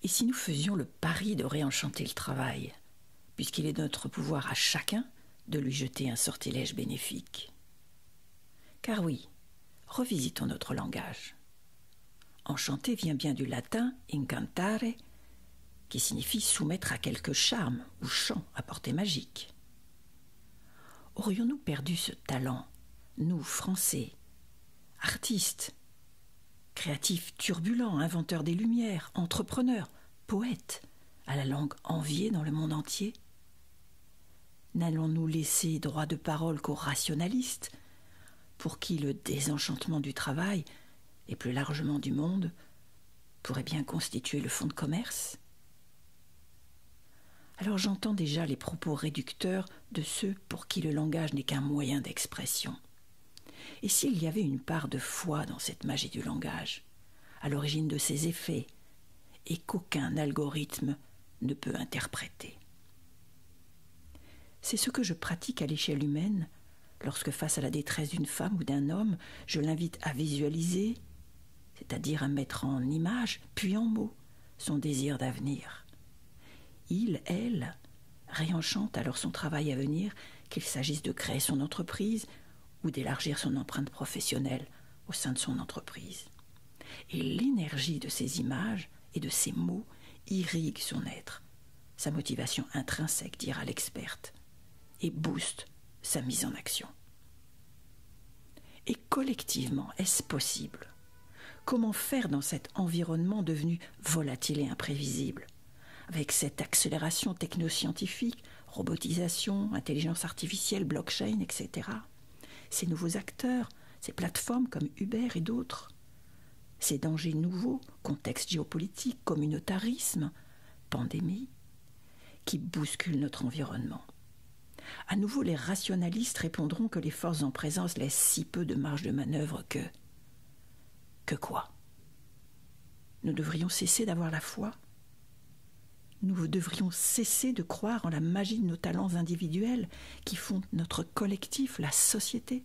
Et si nous faisions le pari de réenchanter le travail, puisqu'il est de notre pouvoir à chacun de lui jeter un sortilège bénéfique? Car oui, revisitons notre langage. Enchanter vient bien du latin incantare, qui signifie soumettre à quelque charme ou chant à portée magique. Aurions-nous perdu ce talent, nous, Français, artistes, créatifs turbulents, inventeurs des Lumières, entrepreneurs, poètes, à la langue enviée dans le monde entier? N'allons-nous laisser droit de parole qu'aux rationalistes, pour qui le désenchantement du travail, et plus largement du monde, pourrait bien constituer le fonds de commerce? Alors j'entends déjà les propos réducteurs de ceux pour qui le langage n'est qu'un moyen d'expression. Et s'il y avait une part de foi dans cette magie du langage, à l'origine de ses effets, et qu'aucun algorithme ne peut interpréter? C'est ce que je pratique à l'échelle humaine, lorsque face à la détresse d'une femme ou d'un homme, je l'invite à visualiser, c'est-à-dire à mettre en image, puis en mots, son désir d'avenir. Il, elle, réenchante alors son travail à venir, qu'il s'agisse de créer son entreprise ou d'élargir son empreinte professionnelle au sein de son entreprise. Et l'énergie de ces images et de ces mots irrigue son être, sa motivation intrinsèque, dira l'experte, et booste sa mise en action. Et collectivement, est-ce possible? Comment faire dans cet environnement devenu volatile et imprévisible, avec cette accélération technoscientifique, robotisation, intelligence artificielle, blockchain, etc. Ces nouveaux acteurs, ces plateformes comme Uber et d'autres, ces dangers nouveaux, contexte géopolitique, communautarisme, pandémie, qui bousculent notre environnement. À nouveau, les rationalistes répondront que les forces en présence laissent si peu de marge de manœuvre que... Que quoi? Nous devrions cesser d'avoir la foi? Nous devrions cesser de croire en la magie de nos talents individuels qui font notre collectif, la société?